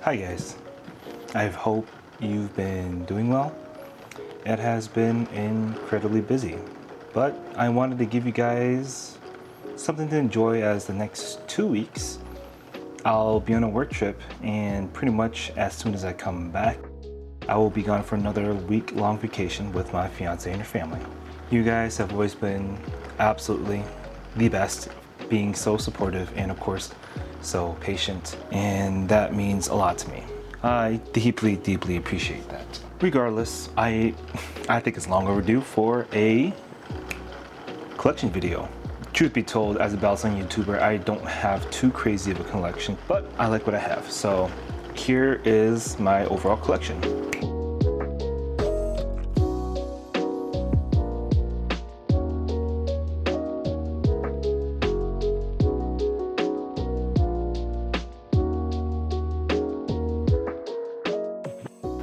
Hi guys, I hope you've been doing well. It has been incredibly busy, but I wanted to give you guys something to enjoy as the next 2 weeks I'll be on a work trip, and pretty much as soon as I come back, I will be gone for another week-long vacation with my fiance and her family. You guys have always been absolutely the best, being so supportive and of course so patient, and that means a lot to me. I deeply appreciate that. Regardless, I think it's long overdue for a collection video. Truth be told, as a Balisong YouTuber, I don't have too crazy of a collection, but I like what I have. So here is my overall collection.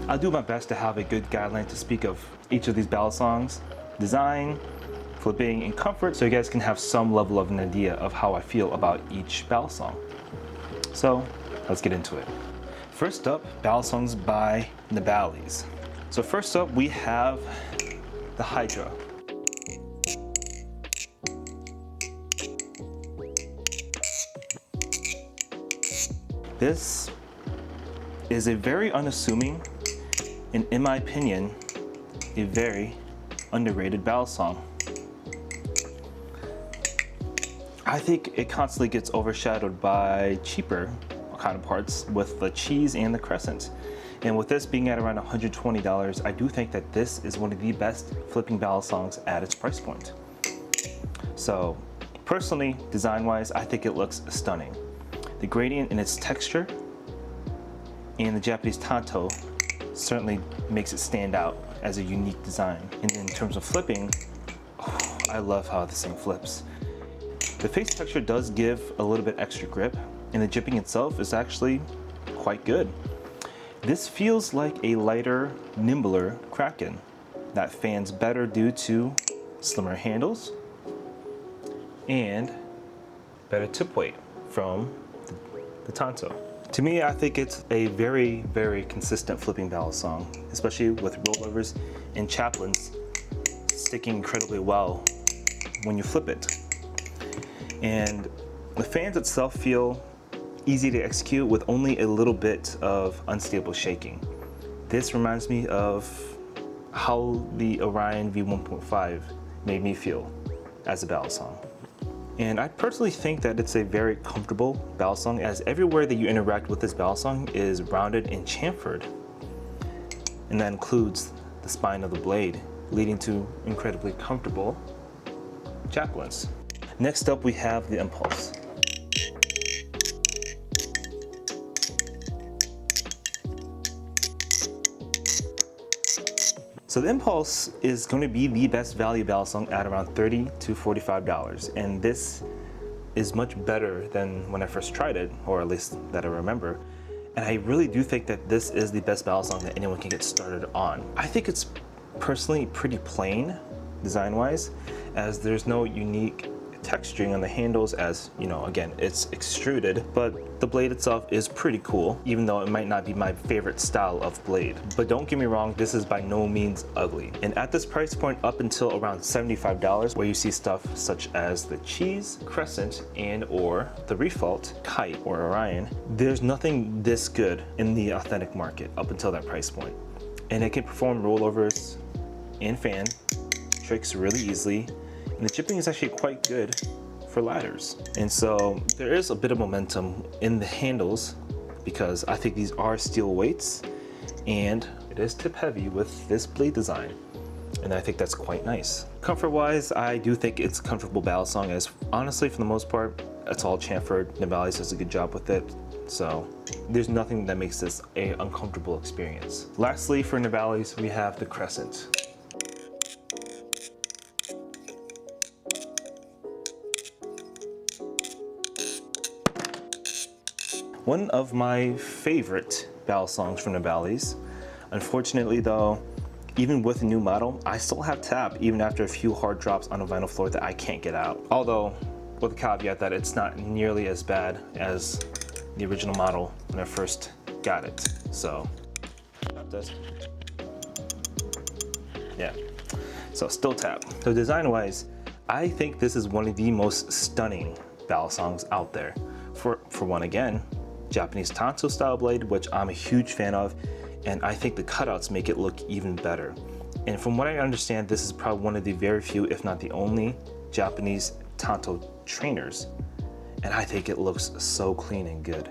I'll do my best to have a good guideline to speak of each of these Balisongs, design, flipping, and comfort, so you guys can have some level of an idea of how I feel about each Balisong. So let's get into it. First up, Balisongs by Nabalis. So first up, we have the Hydra. This is a very unassuming, and in my opinion, a very underrated Balisong. I think it constantly gets overshadowed by cheaper counterparts with the Cheese and the Crescent. And with this being at around $120, I do think that this is one of the best flipping Balisongs at its price point. So personally, design-wise, I think it looks stunning. The gradient in its texture and the Japanese tanto certainly makes it stand out as a unique design. And in terms of flipping, I love how this thing flips. The face texture does give a little bit extra grip, and the jipping itself is actually quite good. This feels like a lighter, nimbler Kraken that fans better due to slimmer handles and better tip weight from the tanto. To me, I think it's a very consistent flipping Balisong, especially with rollovers and chaplains sticking incredibly well when you flip it. And the fans itself feel easy to execute with only a little bit of unstable shaking. This reminds me of how the Orion V1.5 made me feel as a Balisong. And I personally think that it's a very comfortable Balisong, as everywhere that you interact with this Balisong is rounded and chamfered. And that includes the spine of the blade, leading to incredibly comfortable chaplains. Next up, we have the Impulse. So the Impulse is going to be the best value Balisong at around $30 to $45, and this is much better than when I first tried it, or at least that I remember. And I really do think that this is the best Balisong that anyone can get started on. I think it's personally pretty plain design-wise, as there's no unique texturing on the handles, as you know, again, it's extruded, but the blade itself is pretty cool, even though it might not be my favorite style of blade. But don't get me wrong, this is by no means ugly. And at this price point, up until around $75, where you see stuff such as the Cheese, Crescent, and or the Refault, Kite, or Orion, there's nothing this good in the authentic market up until that price point. And it can perform rollovers and fan tricks really easily. And the chipping is actually quite good for ladders. And so there is a bit of momentum in the handles, because I think these are steel weights and it is tip heavy with this blade design. And I think that's quite nice. Comfort wise, I do think it's a comfortable Balisong, as honestly, for the most part, it's all chamfered. Nabalis does a good job with it. So there's nothing that makes this an uncomfortable experience. Lastly, for Nabalis, we have the Crescent. One of my favorite Balisongs from Nabalis. Unfortunately though, even with the new model, I still have tap even after a few hard drops on a vinyl floor that I can't get out. Although, with the caveat that it's not nearly as bad as the original model when I first got it. So, tap this. Yeah, so still tap. So design-wise, I think this is one of the most stunning Balisongs out there. For one, again, Japanese Tanto style blade, which I'm a huge fan of, and I think the cutouts make it look even better. And from what I understand, this is probably one of the very few, if not the only, Japanese Tanto trainers. And I think it looks so clean and good.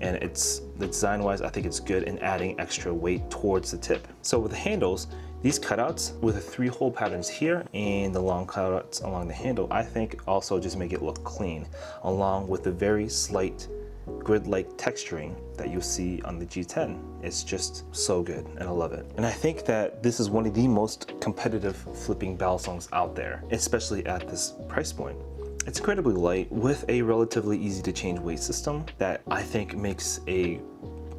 And the design-wise, I think it's good in adding extra weight towards the tip. So with the handles, these cutouts with the 3-hole patterns here and the long cutouts along the handle, I think also just make it look clean, along with the very slight grid-like texturing that you see on the G10. It's just so good, and I love it. And I think that this is one of the most competitive flipping Balisongs out there, especially at this price point. It's incredibly light with a relatively easy to change weight system that I think makes a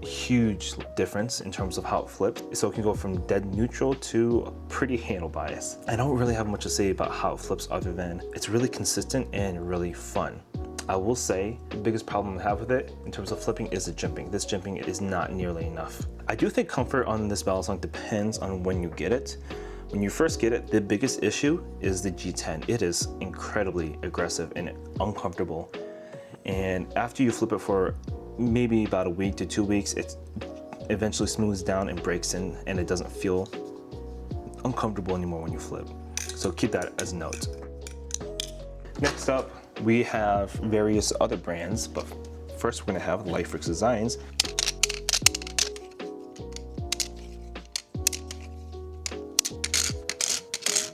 huge difference in terms of how it flips. So it can go from dead neutral to a pretty handle bias. I don't really have much to say about how it flips other than it's really consistent and really fun. I will say the biggest problem I have with it in terms of flipping is the jimping. This jimping is not nearly enough. I do think comfort on this Balisong depends on when you get it. When you first get it, the biggest issue is the G10. It is incredibly aggressive and uncomfortable. And after you flip it for maybe about a week to 2 weeks, it eventually smooths down and breaks in, and it doesn't feel uncomfortable anymore when you flip. So keep that as a note. Next up, we have various other brands, but first we're gonna have Lyphryx Designs.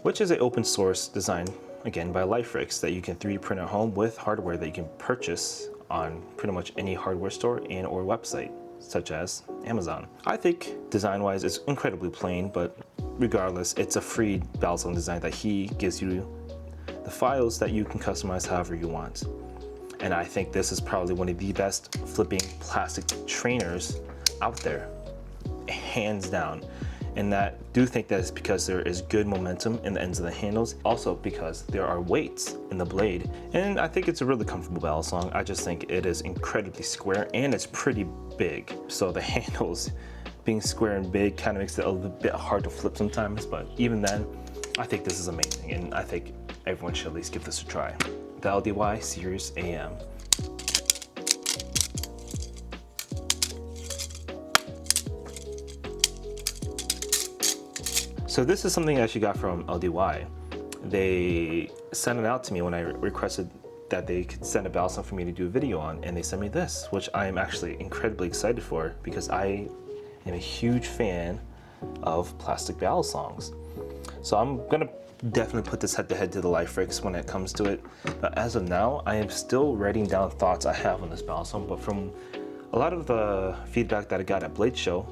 Which is an open source design, again, by Lyphryx that you can 3D print at home with hardware that you can purchase on pretty much any hardware store and or website, such as Amazon. I think design-wise it's incredibly plain, but regardless, it's a free Balisong design that he gives you the files that you can customize however you want. And I think this is probably one of the best flipping plastic trainers out there, hands down. And I do think that is because there is good momentum in the ends of the handles, also because there are weights in the blade. And I think it's a really comfortable Balisong. I just think it is incredibly square and it's pretty big. So the handles being square and big kind of makes it a little bit hard to flip sometimes, but even then, I think this is amazing and I think everyone should at least give this a try. The LDY Sirius AM. So this is something I actually got from LDY. They sent it out to me when I requested that they could send a Balisong for me to do a video on, and they sent me this, which I am actually incredibly excited for because I am a huge fan of plastic Balisongs. So I'm gonna definitely put this head to head to the Lyphryx when it comes to it. But as of now, I am still writing down thoughts I have on this Balisong, but from a lot of the feedback that I got at Blade Show,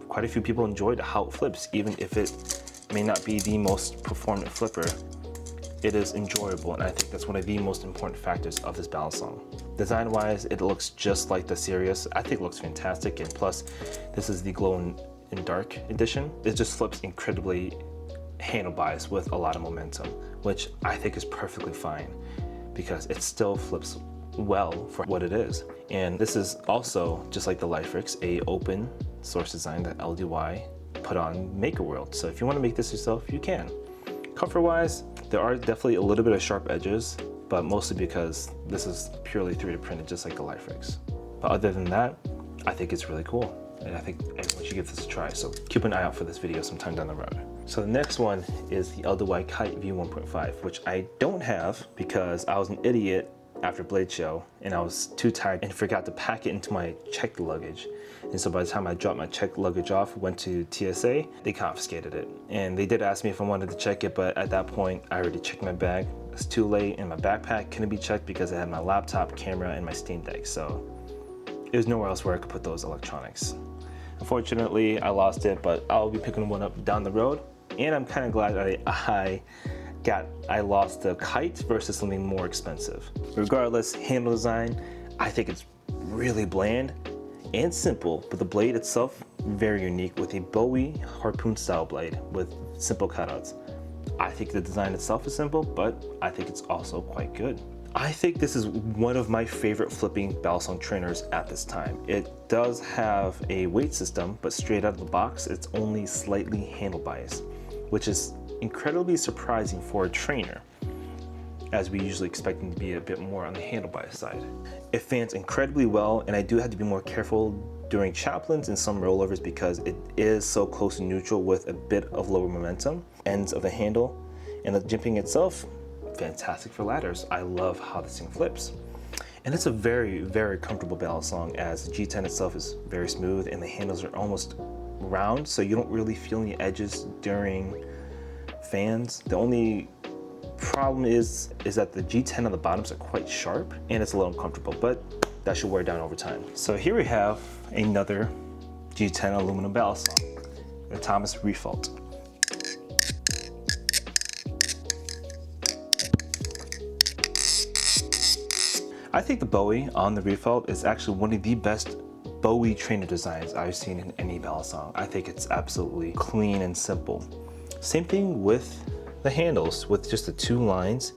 quite a few people enjoyed how it flips, even if it may not be the most performant flipper. It is enjoyable, and I think that's one of the most important factors of this Balisong. Design-wise, it looks just like the Sirius. I think it looks fantastic, and plus, this is the glow in dark edition. It just flips incredibly handle bias with a lot of momentum, which I think is perfectly fine because it still flips well for what it is. And this is also, just like the Lyphryx, a open source design that LDY put on Maker World. So if you want to make this yourself, you can. Comfort wise, there are definitely a little bit of sharp edges, but mostly because this is purely 3D printed just like the Lyphryx. But other than that, I think it's really cool. And I think everyone should give this a try. So keep an eye out for this video sometime down the road. So the next one is the LDY Kite V1.5, which I don't have because I was an idiot after Blade Show and I was too tired and forgot to pack it into my checked luggage. And so by the time I dropped my checked luggage off, went to TSA, they confiscated it. And they did ask me if I wanted to check it, but at that point, I already checked my bag. It's too late, and my backpack couldn't be checked because I had my laptop, camera, and my Steam Deck. So there's nowhere else where I could put those electronics. Unfortunately, I lost it, but I'll be picking one up down the road. And I'm kind of glad I lost the Kite versus something more expensive. Regardless, handle design, I think it's really bland and simple, but the blade itself, very unique with a Bowie harpoon style blade with simple cutouts. I think the design itself is simple, but I think it's also quite good. I think this is one of my favorite flipping Balisong trainers at this time. It does have a weight system, but straight out of the box, it's only slightly handle biased, which is incredibly surprising for a trainer, as we usually expect them to be a bit more on the handle bias side. It fans incredibly well, and I do have to be more careful during chaplains and some rollovers because it is so close to neutral with a bit of lower momentum, ends of the handle, and the jimping itself, fantastic for ladders. I love how this thing flips. And it's a very, very comfortable Balisong, as the G10 itself is very smooth and the handles are almost round, so you don't really feel any edges during fans. The only problem is that the G10 on the bottoms are quite sharp and it's a little uncomfortable, but that should wear down over time. So here we have another G10 aluminum Balisong, the Thomas Refault. I think the Bowie on the Refault is actually one of the best Bowie trainer designs I've seen in any Balisong. I think it's absolutely clean and simple. Same thing with the handles, with just the two lines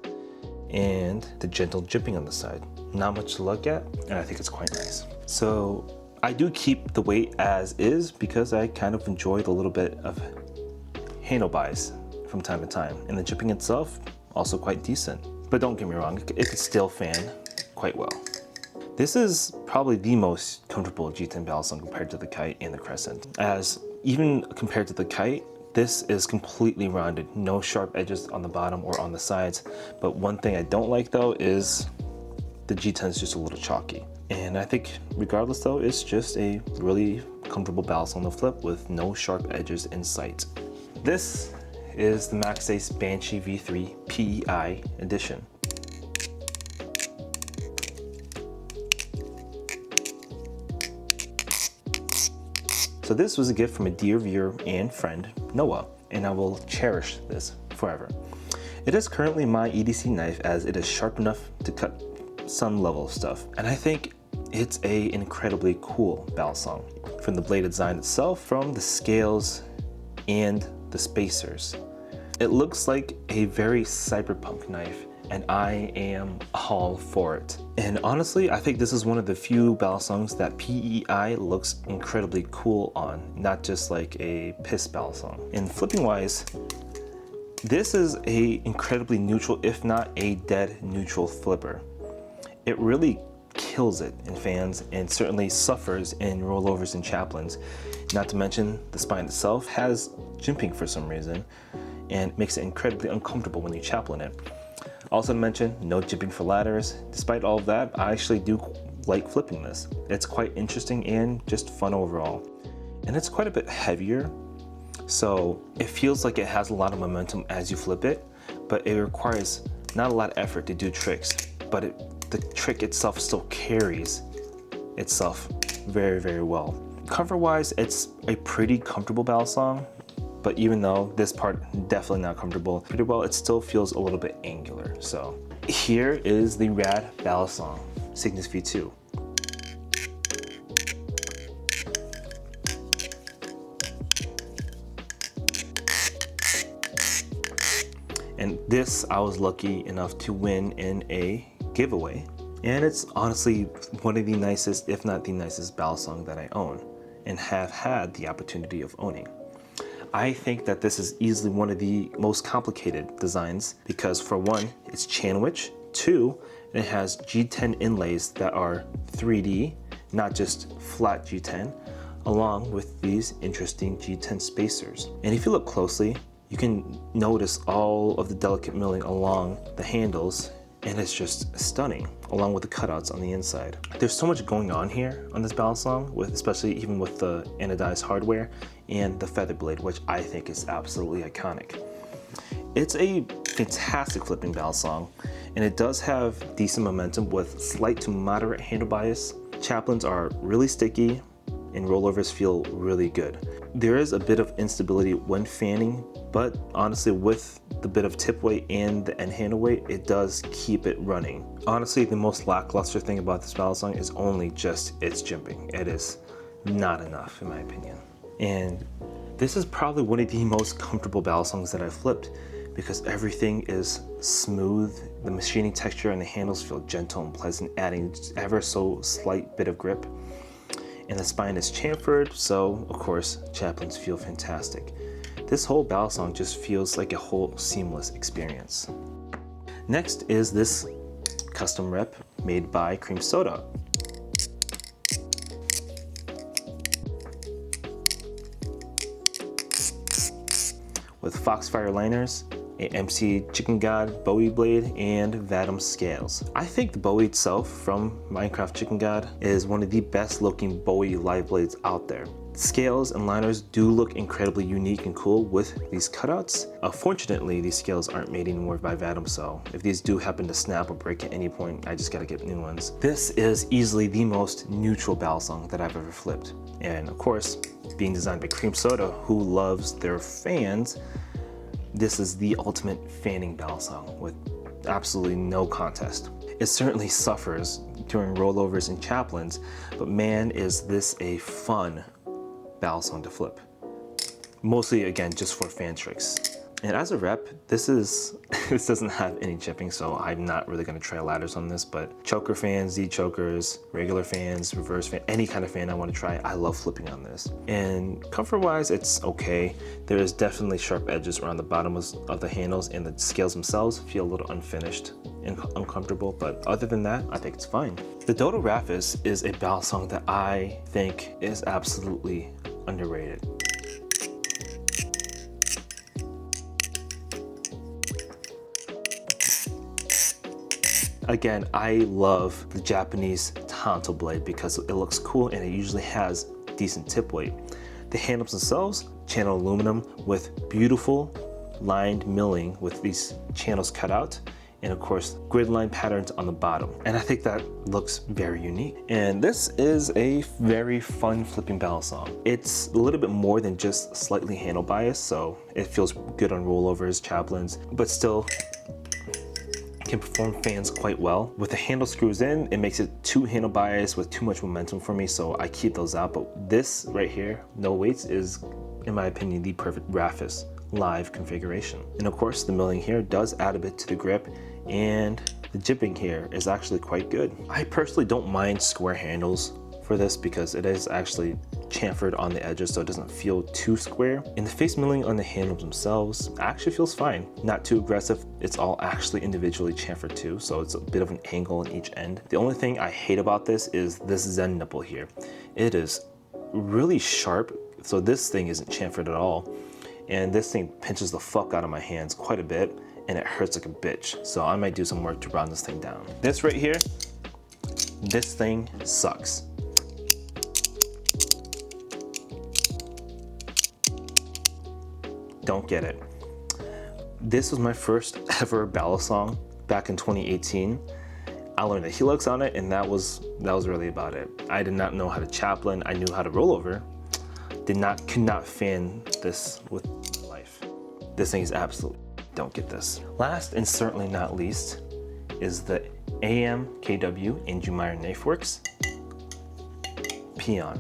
and the gentle jimping on the side. Not much to look at, and I think it's quite nice. So I do keep the weight as is because I kind of enjoy the little bit of handle bias from time to time. And the jimping itself, also quite decent. But don't get me wrong, it could still fan quite well. This is probably the most comfortable G10 Balisong compared to the Kite and the Crescent, as even compared to the Kite, this is completely rounded, no sharp edges on the bottom or on the sides. But one thing I don't like though is the G10 is just a little chalky. And I think regardless though, it's just a really comfortable Balisong to flip with no sharp edges in sight. This is the Maxace Banshee V3 PEI edition. So this was a gift from a dear viewer and friend, Noah, and I will cherish this forever. It is currently my EDC knife, as it is sharp enough to cut some level of stuff. And I think it's an incredibly cool Balisong, from the blade design itself, from the scales and the spacers. It looks like a very cyberpunk knife, and I am all for it. And honestly, I think this is one of the few Balisongs that PEI looks incredibly cool on, not just like a piss Balisong. And flipping wise, this is a incredibly neutral, if not a dead neutral flipper. It really kills it in fans and certainly suffers in rollovers and chaplains. Not to mention the spine itself has jimping for some reason and makes it incredibly uncomfortable when you chaplain it. Also to mention, no jimping for ladders. Despite all of that, I actually do like flipping this. It's quite interesting and just fun overall. And it's quite a bit heavier, so it feels like it has a lot of momentum as you flip it, but it requires not a lot of effort to do tricks, but the trick itself still carries itself very, very well. Comfort-wise, it's a pretty comfortable Balisong, but even though this part definitely not comfortable pretty well, it still feels a little bit angular. So here is the RAD Balisongs Cygnus V2. And this I was lucky enough to win in a giveaway. And it's honestly one of the nicest, if not the nicest Balisong that I own and have had the opportunity of owning. I think that this is easily one of the most complicated designs because, for one, it's Chanwich. Two, it has G10 inlays that are 3D, not just flat G10, along with these interesting G10 spacers. And if you look closely, you can notice all of the delicate milling along the handles, and it's just stunning, along with the cutouts on the inside. There's so much going on here on this Balisong, especially even with the anodized hardware and the feather blade, which I think is absolutely iconic. It's a fantastic flipping Balisong, and it does have decent momentum with slight to moderate handle bias. Chaplains are really sticky, and rollovers feel really good. There is a bit of instability when fanning, but honestly, with the bit of tip weight and the end handle weight, it does keep it running. Honestly, the most lackluster thing about this Balisong is only just its jimping. It is not enough, in my opinion. And this is probably one of the most comfortable Balisongs that I've flipped because everything is smooth. The machining texture and the handles feel gentle and pleasant, adding ever so slight bit of grip. And the spine is chamfered, so of course chaplains feel fantastic. This whole Balisong just feels like a whole seamless experience. Next is this custom rep made by Cream Soda. With Foxfire liners, a MC Chicken God Bowie blade, and Vatum scales. I think the Bowie itself from Minecraft Chicken God is one of the best looking Bowie live blades out there. Scales and liners do look incredibly unique and cool with these cutouts. Unfortunately, these scales aren't made anymore by Vatum, so if these do happen to snap or break at any point, I just gotta get new ones. This is easily the most neutral Balisong that I've ever flipped. And of course, being designed by Cream Soda, who loves their fans, this is the ultimate fanning Balisong with absolutely no contest. It certainly suffers during rollovers and chaplains, but man, is this a fun Balisong to flip. Mostly, again, just for fan tricks. And as a rep, this doesn't have any chipping, so I'm not really gonna try ladders on this, but choker fans, Z chokers, regular fans, reverse fan, any kind of fan I wanna try, I love flipping on this. And comfort-wise, it's okay. There's definitely sharp edges around the bottom of the handles, and the scales themselves feel a little unfinished and uncomfortable, but other than that, I think it's fine. The Dodo Raphus is a Balisong that I think is absolutely underrated. Again, I love the Japanese Tanto blade because it looks cool and it usually has decent tip weight. The handles themselves, channel aluminum with beautiful lined milling with these channels cut out, and of course grid line patterns on the bottom. And I think that looks very unique. And this is a very fun flipping Balisong. It's a little bit more than just slightly handle biased, so it feels good on rollovers, chaplains, but still can perform fans quite well. With the handle screws in, it makes it too handle biased with too much momentum for me, so I keep those out. But this right here, no weights, is in my opinion the perfect Raphus live configuration. And of course the milling here does add a bit to the grip, and the jipping here is actually quite good. I personally don't mind square handles for this because it is actually chamfered on the edges, so it doesn't feel too square. And the face milling on the handles themselves actually feels fine. Not too aggressive. It's all actually individually chamfered too, so it's a bit of an angle on each end. The only thing I hate about this is this Zen nipple here. It is really sharp, so this thing isn't chamfered at all. And this thing pinches the fuck out of my hands quite a bit, and it hurts like a bitch. So I might do some work to round this thing down. This right here, this thing sucks. Don't get it. This was my first ever Balisong back in 2018. I learned the helix on it, and that was really about it. I did not know how to chaplain. I knew how to rollover. Could not fan this with life. This thing is absolute. Don't get this. Last and certainly not least is the AMKW Knifeworks Peon.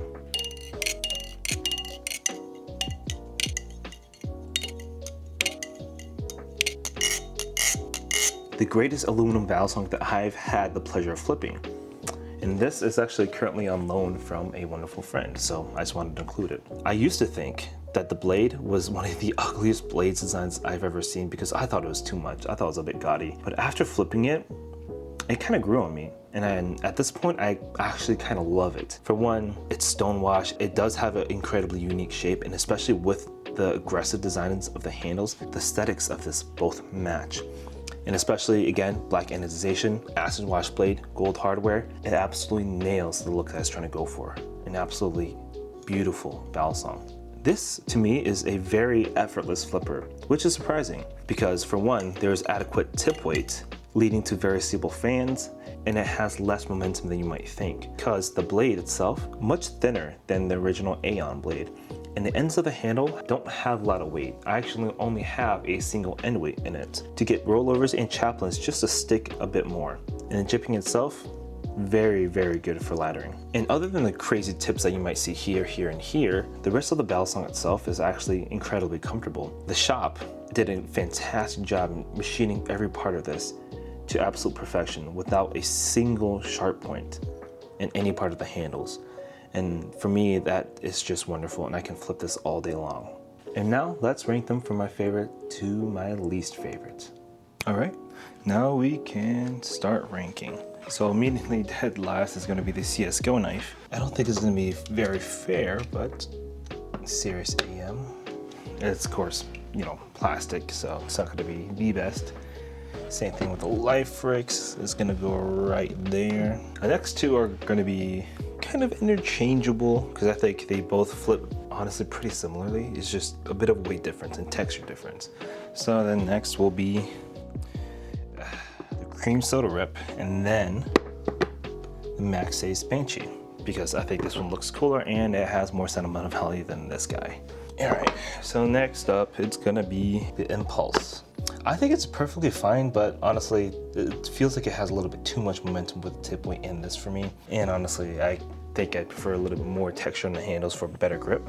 The greatest aluminum Balisong that I've had the pleasure of flipping. And this is actually currently on loan from a wonderful friend, so I just wanted to include it. I used to think that the blade was one of the ugliest blades designs I've ever seen because I thought it was too much. I thought it was a bit gaudy. But after flipping it, it kind of grew on me. And then at this point, I actually kind of love it. For one, it's stonewash. It does have an incredibly unique shape, and especially with the aggressive designs of the handles, the aesthetics of this both match. And especially, again, black anodization, acid wash blade, gold hardware, it absolutely nails the look that I was trying to go for. An absolutely beautiful Balisong. This, to me, is a very effortless flipper, which is surprising because, for one, there's adequate tip weight, leading to very stable fans, and it has less momentum than you might think because the blade itself, much thinner than the original Aeon blade, and the ends of the handle don't have a lot of weight. I actually only have a single end weight in it to get rollovers and chaplains just to stick a bit more. And the jipping itself, very, very good for laddering. And other than the crazy tips that you might see here, here, and here, the rest of the Balisong itself is actually incredibly comfortable. The shop did a fantastic job in machining every part of this to absolute perfection without a single sharp point in any part of the handles. And for me, that is just wonderful, and I can flip this all day long. And now let's rank them from my favorite to my least favorite. All right, now we can start ranking. So immediately dead last is gonna be the CSGO knife. I don't think it's gonna be very fair, but Sirius AM. It's of course, you know, plastic, so it's not gonna be the best. Same thing with the Lyphryx, is gonna go right there. The next two are gonna be kind of interchangeable because I think they both flip honestly pretty similarly. It's just a bit of weight difference and texture difference. So then next will be the Cream Soda Rip, and then the Maxace Banshee, because I think this one looks cooler and it has more sentimental value than this guy. All right, so next up, it's gonna be the Impulse. I think it's perfectly fine, but honestly, it feels like it has a little bit too much momentum with the tip weight in this for me. And honestly, I think I prefer a little bit more texture on the handles for better grip.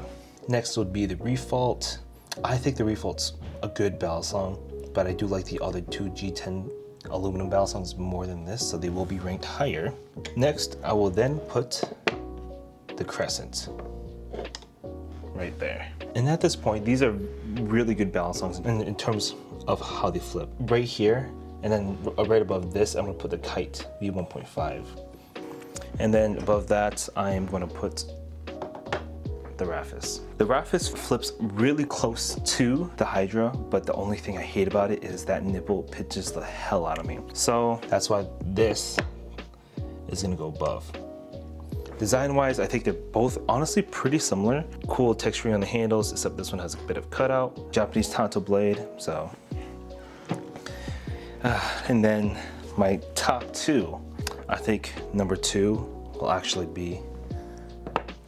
Next would be the Refault. I think the Refault's a good Balisong, but I do like the other two G10 aluminum Balisongs more than this, so they will be ranked higher. Next, I will then put the Crescent right there. And at this point, these are really good Balisongs in terms of how they flip. Right here, and then right above this, I'm gonna put the Kite V1.5. And then above that, I am gonna put the Raphus. The Raphus flips really close to the Hydra, but the only thing I hate about it is that nipple pitches the hell out of me. So that's why this is gonna go above. Design-wise, I think they're both honestly pretty similar. Cool texturing on the handles, except this one has a bit of cutout. Japanese Tanto blade, so. And then my top two, I think number 2 will actually be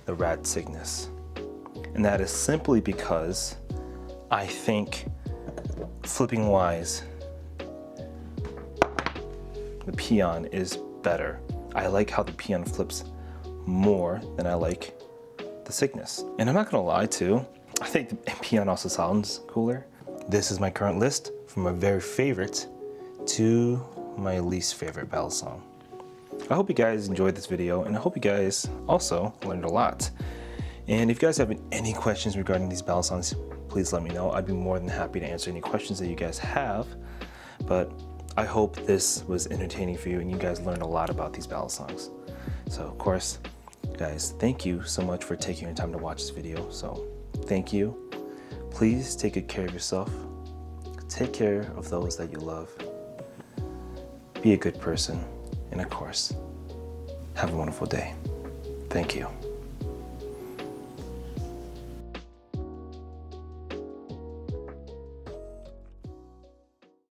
the RAD Cygnus. And that is simply because I think flipping wise, the Peon is better. I like how the Peon flips more than I like the Cygnus. And I'm not gonna lie too, I think the Peon also sounds cooler. This is my current list from my very favorite to my least favorite Balisong. I hope you guys enjoyed this video, and I hope you guys also learned a lot. And if you guys have any questions regarding these Balisongs, please let me know. I'd be more than happy to answer any questions that you guys have. But I hope this was entertaining for you and you guys learned a lot about these Balisongs. So of course, guys, thank you so much for taking your time to watch this video. So thank you. Please take good care of yourself. Take care of those that you love. Be a good person. And of course, have a wonderful day. Thank you.